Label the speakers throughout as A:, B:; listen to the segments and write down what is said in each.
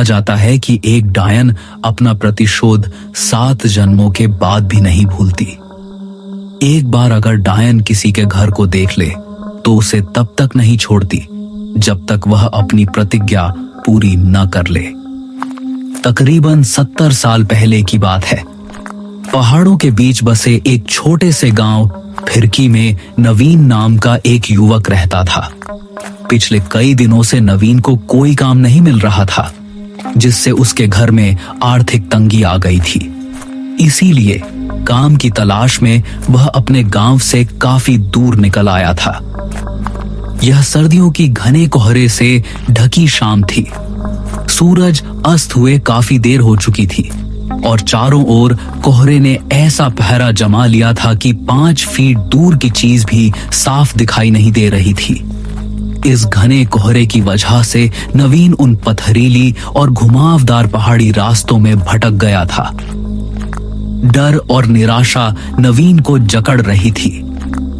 A: कहा जाता है कि एक डायन अपना प्रतिशोध 7 जन्मों के बाद भी नहीं भूलती। एक बार अगर डायन किसी के घर को देख ले तो उसे तब तक नहीं छोड़ती जब तक वह अपनी प्रतिज्ञा पूरी न कर ले। तकरीबन 70 साल पहले की बात है। पहाड़ों के बीच बसे एक छोटे से गांव फिरकी में नवीन नाम का एक युवक रहता था। पिछले कई दिनों से नवीन को कोई काम नहीं मिल रहा था, जिससे उसके घर में आर्थिक तंगी आ गई थी। इसीलिए काम की तलाश में वह अपने गांव से काफी दूर निकल आया था। यह सर्दियों की घने कोहरे से ढकी शाम थी। सूरज अस्त हुए काफी देर हो चुकी थी और चारों ओर कोहरे ने ऐसा पहरा जमा लिया था कि 5 फीट दूर की चीज भी साफ दिखाई नहीं दे रही थी। इस घने कोहरे की वजह से नवीन उन पथरीली और घुमावदार पहाड़ी रास्तों में भटक गया था। डर और निराशा नवीन को जकड़ रही थी।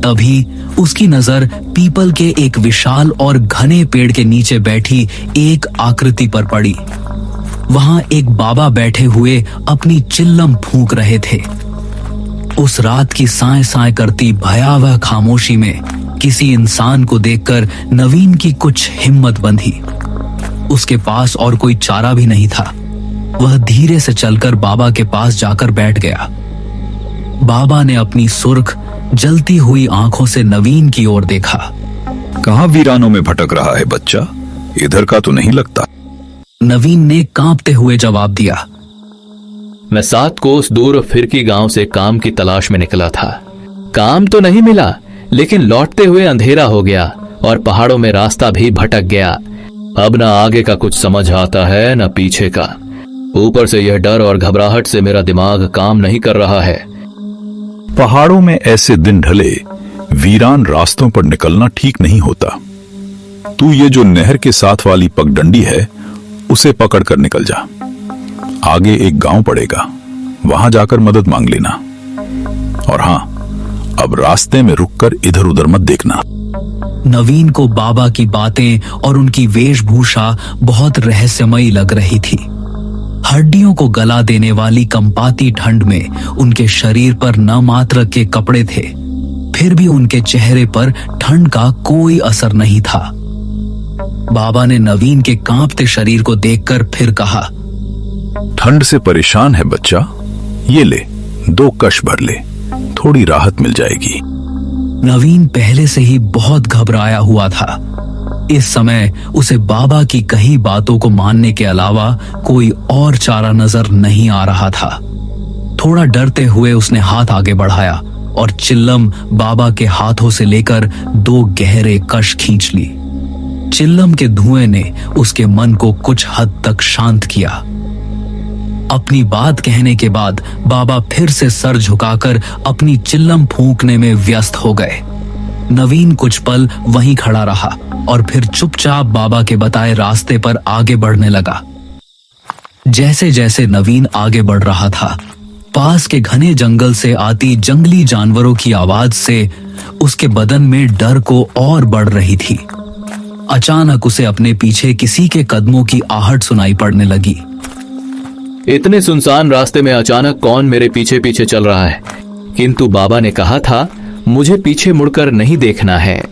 A: तभी उसकी नजर पीपल के एक विशाल और घने पेड़ के नीचे बैठी एक आकृति पर पड़ी। वहां एक बाबा बैठे हुए अपनी चिल्लम फूंक रहे थे। उस रात की साए साए करती भयावह खामोशी में किसी इंसान को देखकर नवीन की कुछ हिम्मत बंधी। उसके पास और कोई चारा भी नहीं था। वह धीरे से चलकर बाबा के पास जाकर बैठ गया। बाबा ने अपनी सुर्ख जलती हुई आंखों से नवीन की ओर देखा।
B: कहां वीरानों में भटक रहा है बच्चा? इधर का तो नहीं लगता।
A: नवीन ने कांपते हुए जवाब दिया।
C: मैं 7 कोस दूर फिरकी गांव से काम की तलाश में निकला था। काम तो नहीं मिला, लेकिन लौटते हुए अंधेरा हो गया और पहाड़ों में रास्ता भी भटक गया। अब न आगे का कुछ समझ आता है न पीछे का। ऊपर से यह डर और घबराहट से मेरा दिमाग काम नहीं कर रहा है।
B: पहाड़ों में ऐसे दिन ढले वीरान रास्तों पर निकलना ठीक नहीं होता। तू ये जो नहर के साथ वाली पगडंडी है उसे पकड़ कर निकल जा। आगे एक गांव पड़ेगा, वहां जाकर मदद मांग लेना। और हां, अब रास्ते में रुककर इधर उधर मत देखना।
A: नवीन को बाबा की बातें और उनकी वेशभूषा बहुत रहस्यमयी लग रही थी। हड्डियों को गला देने वाली कंपाती ठंड में उनके शरीर पर न मात्र के कपड़े थे, फिर भी उनके चेहरे पर ठंड का कोई असर नहीं था। बाबा ने नवीन के कांपते शरीर को देखकर फिर कहा,
B: ठंड से परेशान है बच्चा, ये ले 2 कश भर ले, थोड़ी राहत मिल जाएगी।
A: नवीन पहले से ही बहुत घबराया हुआ था। इस समय उसे बाबा की कही बातों को मानने के अलावा कोई और चारा नजर नहीं आ रहा था। थोड़ा डरते हुए उसने हाथ आगे बढ़ाया और चिल्लम बाबा के हाथों से लेकर 2 गहरे कश खींच ली। चिल्लम के धुएं ने उसके मन को कुछ हद तक शांत किया। अपनी बात कहने के बाद बाबा फिर से सर झुकाकर अपनी चिल्लम फूंकने में व्यस्त हो गए। नवीन कुछ पल वहीं खड़ा रहा और फिर चुपचाप बाबा के बताए रास्ते पर आगे बढ़ने लगा। जैसे जैसे नवीन आगे बढ़ रहा था, पास के घने जंगल से आती जंगली जानवरों की आवाज से उसके बदन में डर को और बढ़ रही थी। अचानक उसे अपने पीछे किसी के कदमों की आहट सुनाई पड़ने लगी।
C: इतने सुनसान रास्ते में अचानक कौन मेरे पीछे पीछे चल रहा है? किंतु बाबा ने कहा था मुझे पीछे मुड़कर नहीं देखना है।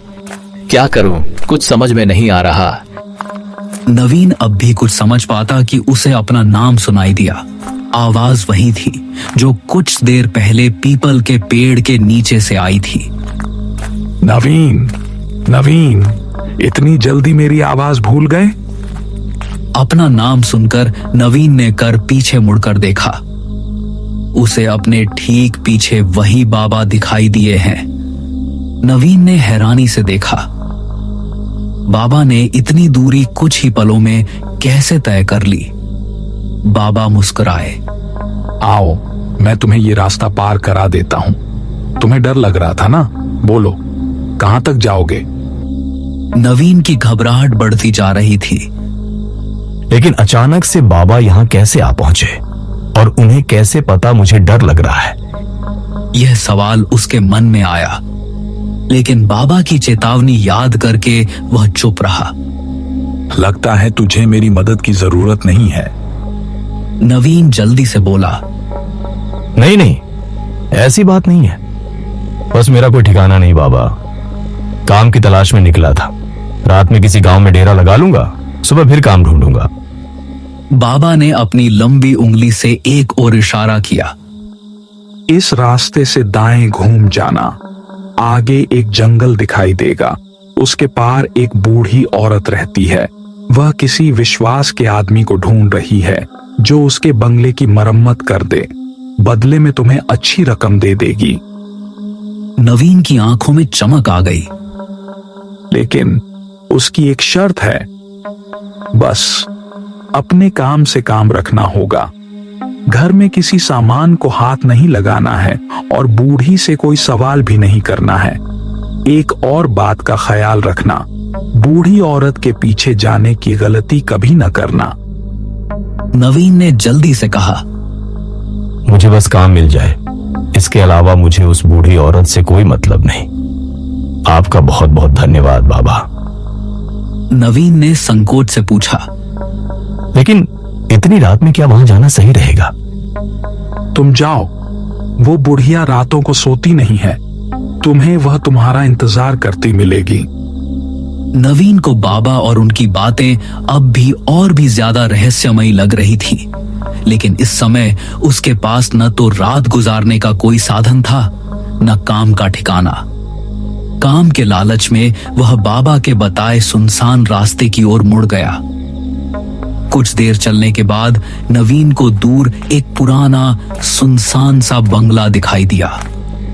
C: क्या करूं, कुछ समझ में नहीं आ रहा।
A: नवीन अब भी कुछ समझ पाता कि उसे अपना नाम सुनाई दिया। आवाज वही थी जो कुछ देर पहले पीपल के पेड़ के नीचे से आई थी।
D: नवीन, नवीन, इतनी जल्दी मेरी आवाज भूल गए?
A: अपना नाम सुनकर नवीन ने कर पीछे मुड़कर देखा। उसे अपने ठीक पीछे वही बाबा दिखाई दिए हैं। नवीन ने हैरानी से देखा। बाबा ने इतनी दूरी कुछ ही पलों में कैसे तय कर ली? बाबा मुस्कुराए।
D: आओ, मैं तुम्हें ये रास्ता पार करा देता हूं। तुम्हें डर लग रहा था ना? बोलो, कहां तक जाओगे?
A: नवीन की घबराहट बढ़ती जा रही थी।
E: लेकिन अचानक से बाबा यहां कैसे आ पहुंचे और उन्हें कैसे पता मुझे डर लग रहा है?
A: यह सवाल उसके मन में आया, लेकिन बाबा की चेतावनी याद करके वह चुप रहा।
D: लगता है तुझे मेरी मदद की जरूरत नहीं है।
A: नवीन जल्दी से बोला।
E: नहीं नहीं, ऐसी बात नहीं है। बस मेरा कोई ठिकाना नहीं बाबा, काम की तलाश में निकला था। रात में किसी गांव में डेरा लगा लूंगा, सुबह फिर काम ढूंढूंगा।
A: बाबा ने अपनी लंबी उंगली से एक और इशारा किया।
D: इस रास्ते से दाएं घूम जाना, आगे एक जंगल दिखाई देगा। उसके पार एक बूढ़ी औरत रहती है। वह किसी विश्वास के आदमी को ढूंढ रही है जो उसके बंगले की मरम्मत कर दे। बदले में तुम्हें अच्छी रकम दे देगी।
A: नवीन की आंखों में चमक आ गई।
D: लेकिन उसकी एक शर्त है, बस अपने काम से काम रखना होगा। घर में किसी सामान को हाथ नहीं लगाना है और बूढ़ी से कोई सवाल भी नहीं करना है। एक और बात का ख्याल रखना, बूढ़ी औरत के पीछे जाने की गलती कभी न करना।
A: नवीन ने जल्दी से कहा।
E: मुझे बस काम मिल जाए, इसके अलावा मुझे उस बूढ़ी औरत से कोई मतलब नहीं। आपका बहुत बहुत धन्यवाद बाबा।
A: नवीन ने संकोच से पूछा।
E: लेकिन इतनी रात में क्या वहां जाना सही रहेगा?
D: तुम जाओ, वो बुढ़िया रातों को सोती नहीं है। तुम्हें वह तुम्हारा इंतजार करती मिलेगी।
A: नवीन को बाबा और उनकी बातें अब भी और भी ज्यादा रहस्यमयी लग रही थी। लेकिन इस समय उसके पास न तो रात गुजारने का कोई साधन था, न काम का ठिकाना। काम के लालच में वह बाबा के बताए सुनसान रास्ते की ओर मुड़ गया। कुछ देर चलने के बाद नवीन को दूर एक पुराना सुनसान सा बंगला दिखाई दिया।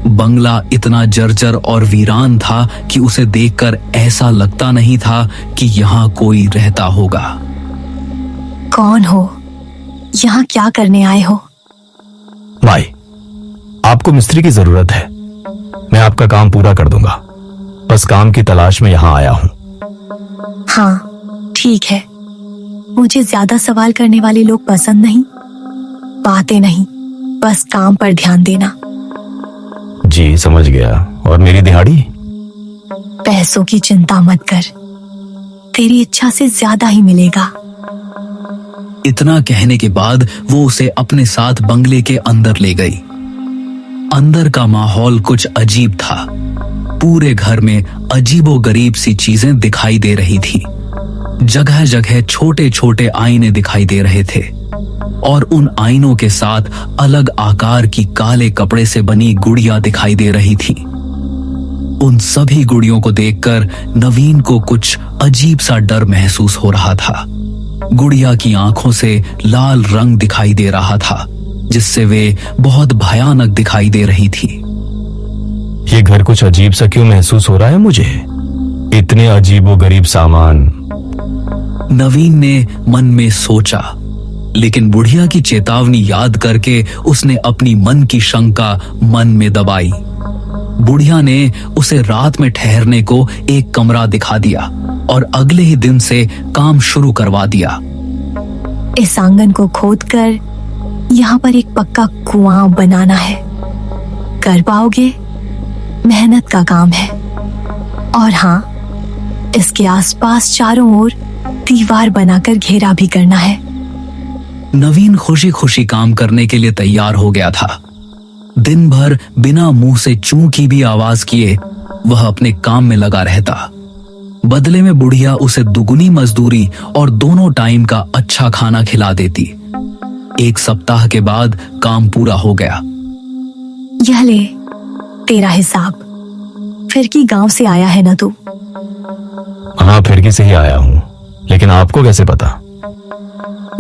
A: बंगला इतना जर्जर और वीरान था कि उसे देखकर ऐसा लगता नहीं था कि यहाँ कोई रहता होगा।
F: कौन हो? यहाँ क्या करने आए हो?
E: माई, आपको मिस्त्री की जरूरत है। मैं आपका काम पूरा कर दूंगा। बस काम की तलाश में यहाँ आया हूँ।
F: हाँ ठीक है, मुझे ज्यादा सवाल करने वाले लोग पसंद नहीं। बातें नहीं, बस काम पर ध्यान देना।
E: जी समझ गया। और मेरी दिहाड़ी?
F: पैसों की चिंता मत कर, तेरी इच्छा से ज्यादा ही मिलेगा।
A: इतना कहने के बाद वो उसे अपने साथ बंगले के अंदर ले गई। अंदर का माहौल कुछ अजीब था। पूरे घर में अजीबोगरीब सी चीजें दिखाई दे रही थी। जगह जगह छोटे छोटे आईने दिखाई दे रहे थे और उन आईनों के साथ अलग आकार की काले कपड़े से बनी गुड़िया दिखाई दे रही थी। उन सभी गुड़ियों को देखकर नवीन को कुछ अजीब सा डर महसूस हो रहा था। गुड़िया की आंखों से लाल रंग दिखाई दे रहा था, जिससे वे बहुत भयानक दिखाई दे रही थी।
E: ये घर कुछ अजीब सा क्यों महसूस हो रहा है मुझे? इतने अजीबोगरीब सामान।
A: नवीन ने मन में सोचा, लेकिन बुढ़िया की चेतावनी याद करके उसने अपनी मन की शंका मन में दबाई। बुढ़िया ने उसे रात में ठहरने को एक कमरा दिखा दिया और अगले ही दिन से काम शुरू करवा दिया।
F: इस आंगन को खोदकर यहाँ पर एक पक्का कुआं बनाना है। कर पाओगे? मेहनत का काम है। और हाँ, इसके आसपास चारों ओर दीवार बनाकर घेरा भी करना है।
A: नवीन खुशी खुशी काम करने के लिए तैयार हो गया था। दिन भर बिना मुंह से चूं की भी आवाज किए वह अपने काम में लगा रहता। बदले में बुढ़िया उसे दुगुनी मजदूरी और दोनों टाइम का अच्छा खाना खिला देती। एक सप्ताह के बाद काम पूरा हो गया।
F: यह ले तेरा हिसाब। फिरकी गांव से आया है ना तू?
E: हाँ, फिरकी से ही आया हूँ, लेकिन आपको कैसे पता?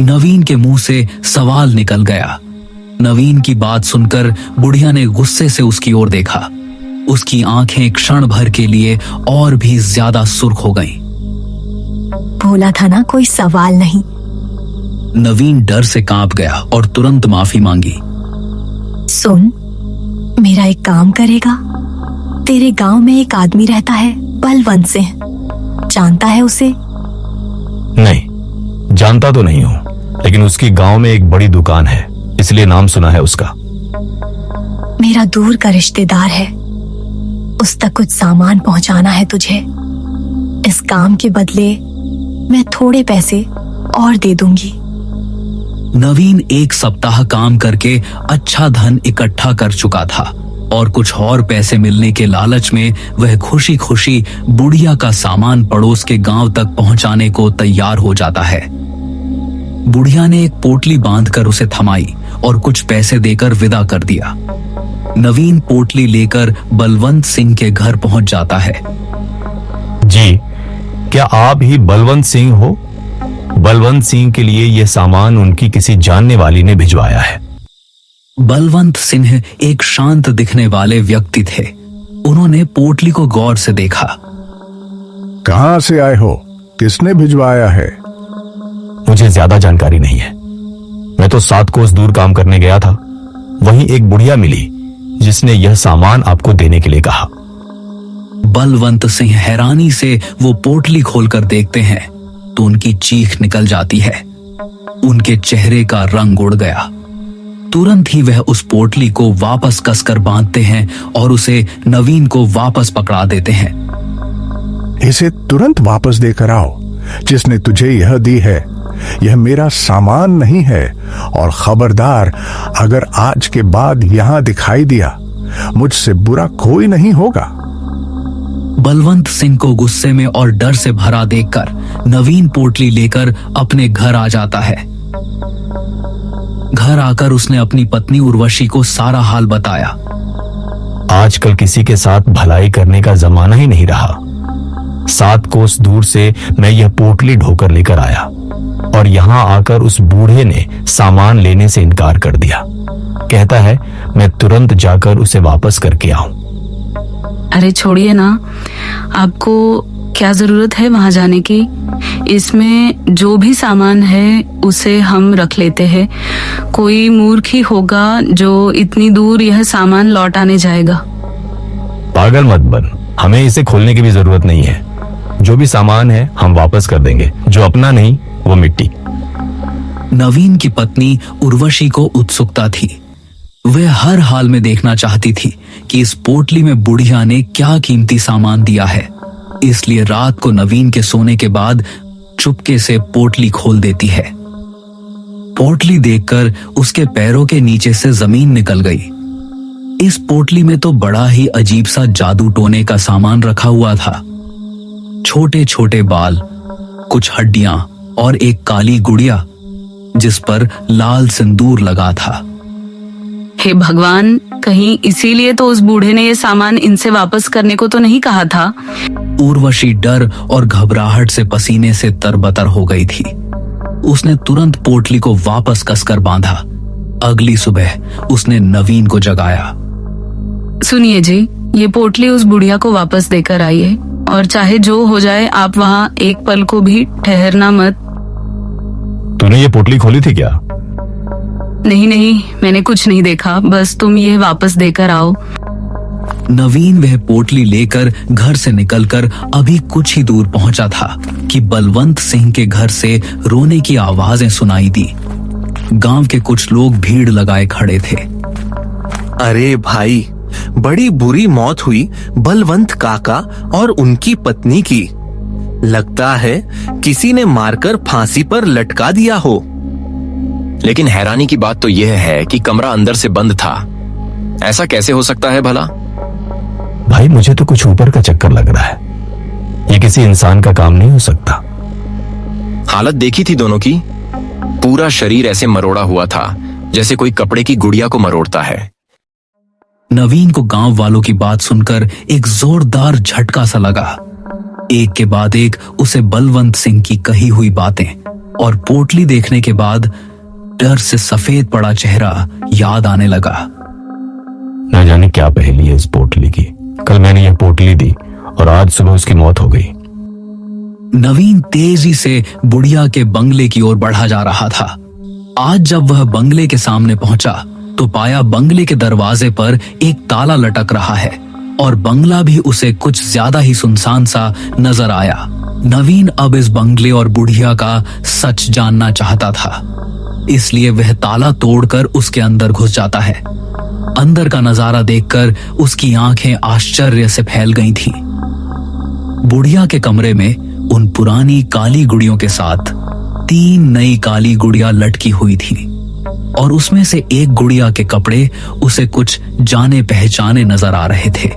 A: नवीन के मुंह से सवाल निकल गया। नवीन की बात सुनकर बुढ़िया ने गुस्से से उसकी ओर देखा। उसकी आंखें क्षण भर के लिए और भी ज्यादा सुर्ख हो गईं।
F: बोला था ना कोई सवाल नहीं।
A: नवीन डर से कांप गया और तुरंत माफी मांगी।
F: सुन, मेरा एक काम करेगा? तेरे गांव में एक आदमी रहता है, बलवंत सिंह। जानता है उसे?
E: नहीं, जानता तो नहीं हूं, लेकिन उसकी गांव में एक बड़ी दुकान है, इसलिए नाम सुना है उसका।
F: मेरा दूर का रिश्तेदार है। उस तक कुछ सामान पहुंचाना है तुझे। इस काम के बदले मैं थोड़े पैसे और दे दूंगी।
A: नवीन एक सप्ताह काम करके अच्छा धन इकट्ठा कर चुका था और कुछ और पैसे मिलने के लालच में वह खुशी खुशी बुढ़िया का सामान पड़ोस के गांव तक पहुंचाने को तैयार हो जाता है। बुढ़िया ने एक पोटली बांधकर उसे थमाई और कुछ पैसे देकर विदा कर दिया। नवीन पोटली लेकर बलवंत सिंह के घर पहुंच जाता है।
E: जी, क्या आप ही बलवंत सिंह हो? बलवंत सिंह के लिए यह सामान उनकी किसी जानने वाली ने भिजवाया है।
A: बलवंत सिंह एक शांत दिखने वाले व्यक्ति थे। उन्होंने पोटली को गौर से देखा।
G: कहां से आए हो? किसने भिजवाया है?
E: मुझे ज्यादा जानकारी नहीं है। मैं तो 7 कोस दूर काम करने गया था। वहीं एक बुढ़िया मिली जिसने यह सामान आपको देने के लिए कहा।
A: बलवंत सिंह हैरानी से वो पोटली खोलकर देखते हैं तो उनकी चीख निकल जाती है। उनके चेहरे का रंग उड़ गया। तुरंत ही वह उस पोटली को वापस कसकर बांधते हैं और उसे नवीन को वापस पकड़ा देते हैं।
G: इसे तुरंत वापस देकर आओ। जिसने तुझे यह दी है, यह मेरा सामान नहीं है, और खबरदार, अगर आज के बाद यहां दिखाई दिया, मुझसे बुरा कोई नहीं होगा।
A: बलवंत सिंह को गुस्से में और डर से भरा देखकर नवीन पोटली लेकर अपने घर आ जाता है। घर आकर उसने अपनी पत्नी उर्वशी को सारा हाल बताया।
E: आजकल किसी के साथ भलाई करने का जमाना ही नहीं रहा। 7 कोस दूर से मैं यह पोटली ढोकर लेकर आया और यहां आकर उस बूढ़े ने सामान लेने से इनकार कर दिया। कहता है मैं तुरंत जाकर उसे वापस करके आऊं।
H: अरे छोड़िए ना, आपको क्या जरूरत है वहां जाने की? इसमें जो भी सामान है उसे हम रख लेते हैं। कोई मूर्ख ही होगा जो इतनी दूर यह सामान लौटाने जाएगा।
E: पागल मत बन, हमें इसे खोलने की भी जरूरत नहीं है। जो भी सामान है हम वापस कर देंगे, जो अपना नहीं वो मिट्टी।
A: नवीन की पत्नी उर्वशी को उत्सुकता थी। वह हर हाल में देखना चाहती थी कि इस पोटली में बुढ़िया ने क्या कीमती सामान दिया है। इसलिए रात को नवीन के सोने के बाद चुपके से पोटली खोल देती है। पोटली देखकर उसके पैरों के नीचे से जमीन निकल गई। इस पोटली में तो बड़ा ही अजीब सा जादू टोने का सामान रखा हुआ था। छोटे छोटे बाल, कुछ हड्डियां और एक काली गुड़िया जिस पर लाल सिंदूर लगा था।
H: हे भगवान, कहीं इसीलिए तो उस बूढ़े ने ये सामान इनसे वापस करने को तो नहीं कहा था।
A: उर्वशी डर और घबराहट से पसीने से तरबतर हो गई थी। उसने तुरंत पोटली को वापस कसकर बांधा। अगली सुबह उसने नवीन को जगाया।
H: सुनिए जी, ये पोटली उस बुढ़िया को वापस देकर आइए, और चाहे जो हो जाए आप वहाँ एक पल को भी ठहरना मत।
E: तूने ये पोटली खोली थी क्या?
H: नहीं नहीं, मैंने कुछ नहीं देखा, बस तुम ये वापस देकर आओ।
A: नवीन वह पोटली लेकर घर से निकलकर अभी कुछ ही दूर पहुंचा था कि बलवंत सिंह के घर से रोने की आवाजें सुनाई दी। गांव के कुछ लोग भीड़ लगाए खड़े थे।
I: अरे भाई, बड़ी बुरी मौत हुई बलवंत काका और उनकी पत्नी की। लगता है किसी ने मारकर फांसी पर लटका दिया हो।
J: लेकिन हैरानी की बात तो यह है कि कमरा अंदर से बंद था। ऐसा कैसे हो सकता है भला?
E: भाई मुझे तो कुछ ऊपर का चक्कर लग रहा है। ये किसी इंसान का काम नहीं हो सकता।
J: हालत देखी थी दोनों की। पूरा शरीर ऐसे मरोड़ा हुआ था जैसे कोई कपड़े की गुड़िया को मरोड़ता है।
A: नवीन को गांव वालों की बात सुनकर एक जोरदार झटका सा लगा। एक के बाद एक उसे बलवंत सिंह की कही हुई बातें और पोटली देखने के बाद डर से सफेद पड़ा चेहरा याद आने लगा।
E: न जाने क्या पहेली है इस पोटली की। कल मैंने यह पोटली दी और आज सुबह उसकी मौत हो गई।
A: नवीन तेजी से बुढ़िया के बंगले की ओर बढ़ा जा रहा था। आज जब वह बंगले के सामने पहुंचा तो पाया बंगले के दरवाजे पर एक ताला लटक रहा है और बंगला भी उसे कुछ ज्यादा ही सुनसान सा नजर आया। नवीन अब इस बंगले और बुढ़िया का सच जानना चाहता था, इसलिए वह ताला तोड़कर उसके अंदर घुस जाता है। अंदर का नजारा देखकर उसकी आंखें आश्चर्य से फैल गई थी। बुढ़िया के कमरे में उन पुरानी काली गुड़ियों के साथ 3 नई काली गुड़िया लटकी हुई थी और उसमें से एक गुड़िया के कपड़े उसे कुछ जाने पहचाने नजर आ रहे थे।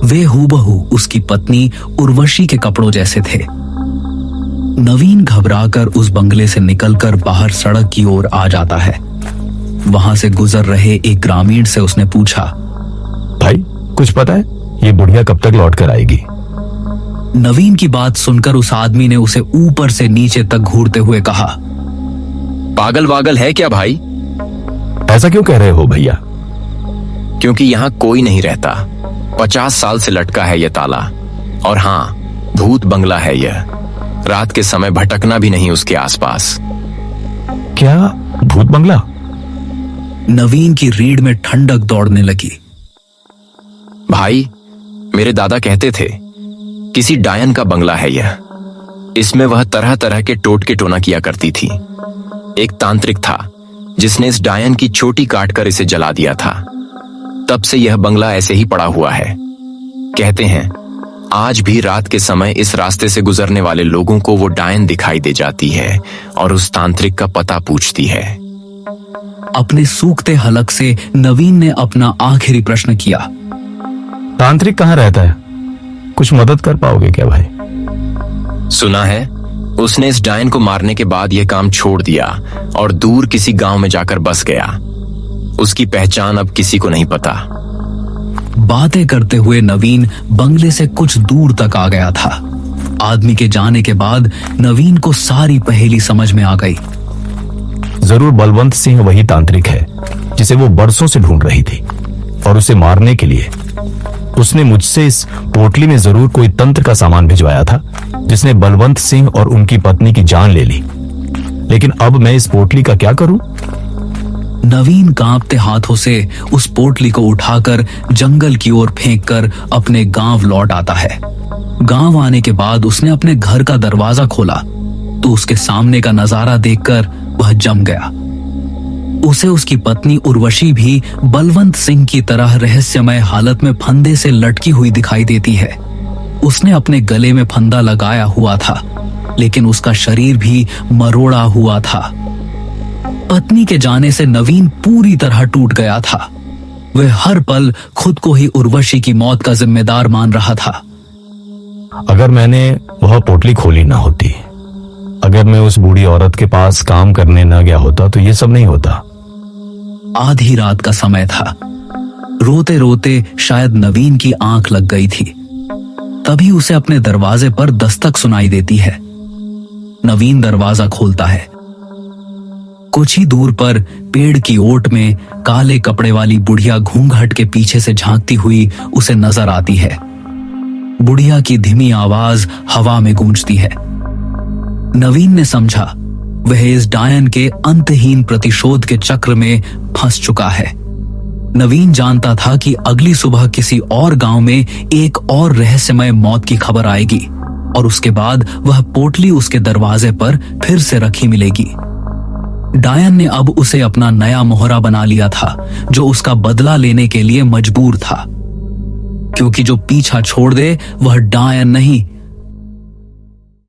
A: वे हूबहू उसकी पत्नी उर्वशी के कपड़ों जैसे थे। नवीन घबराकर उस बंगले से निकलकर बाहर सड़क की ओर आ जाता है। वहां से गुजर रहे एक ग्रामीण से उसने पूछा,
E: भाई कुछ पता है ये बुढ़िया कब तक लौट कर आएगी?
A: नवीन की बात सुनकर उस आदमी ने उसे ऊपर से नीचे तक घूरते हुए कहा,
J: पागल वागल है क्या भाई?
E: ऐसा क्यों कह रहे हो भैया?
J: क्योंकि यहाँ कोई नहीं रहता। 50 साल से लटका है यह ताला। और हाँ, भूत बंगला है यह। रात के समय भटकना भी नहीं उसके आसपास।
E: क्या भूत बंगला?
A: नवीन की रीढ़ में ठंडक दौड़ने लगी।
J: भाई, मेरे दादा कहते थे किसी डायन का बंगला है यह। इसमें वह तरह तरह के टोटके टोना किया करती थी। एक तांत्रिक था जिसने इस डायन की चोटी काटकर इसे जला दिया था। तब से यह बंगला ऐसे ही पड़ा हुआ है। कहते हैं आज भी रात के समय इस रास्ते से गुजरने वाले लोगों को वो डायन दिखाई दे जाती है और उस तांत्रिक का पता पूछती है।
A: अपने सूखते हलक से नवीन ने अपना आखिरी प्रश्न किया,
E: तांत्रिक कहाँ रहता है? कुछ मदद कर पाओगे क्या भाई?
J: सुना है उसने इस डायन को मारने के बाद यह काम छोड़ दिया और दूर किसी गांव में जाकर बस गया। उसकी पहचान अब किसी को नहीं पता।
A: बातें करते हुए नवीन बंगले से कुछ दूर तक आ गया था। आदमी के जाने के बाद नवीन को सारी पहेली समझ में आ गई।
E: जरूर बलवंत सिंह वही तांत्रिक है जिसे वो बरसों से ढूंढ रही थी, और उसे मारने के लिए उसने मुझसे इस पोटली में जरूर कोई तंत्र का सामान भिजवाया था जिसने बलवंत सिंह और उनकी पत्नी की जान ले ली। लेकिन अब मैं इस पोटली का क्या करूं?
A: नवीन कांपते हाथों से उस पोटली को उठाकर जंगल की ओर फेंककर अपने गांव लौट आता है। गांव आने के बाद उसने अपने घर का दरवाजा खोला तो उसके सामने का नजारा देखकर वह जम गया। उसे उसकी पत्नी उर्वशी भी बलवंत सिंह की तरह रहस्यमय हालत में फंदे से लटकी हुई दिखाई देती है। उसने अपने गले में फंदा लगाया हुआ था, लेकिन उसका शरीर भी मरोड़ा हुआ था। पत्नी के जाने से नवीन पूरी तरह टूट गया था। वह हर पल खुद को ही उर्वशी की मौत का जिम्मेदार मान रहा था।
E: अगर मैंने वह पोटली खोली ना होती, अगर मैं उस बूढ़ी औरत के पास काम करने न गया होता तो ये सब नहीं होता।
A: आधी रात का समय था। रोते रोते शायद नवीन की आंख लग गई थी। तभी उसे अपने दरवाजे पर दस्तक सुनाई देती है। नवीन दरवाजा खोलता है। कुछ ही दूर पर पेड़ की ओट में काले कपड़े वाली बुढ़िया घूंघट के पीछे से झांकती हुई उसे नजर आती है। बुढ़िया की धीमी आवाज हवा में गूंजती है। नवीन ने समझा वह इस डायन के अंतहीन प्रतिशोध के चक्र में फंस चुका है। नवीन जानता था कि अगली सुबह किसी और गांव में एक और रहस्यमय मौत की खबर आएगी और उसके बाद वह पोटली उसके दरवाजे पर फिर से रखी मिलेगी। डायन ने अब उसे अपना नया मोहरा बना लिया था, जो उसका बदला लेने के लिए मजबूर था। क्योंकि जो पीछा छोड़ दे वह डायन नहीं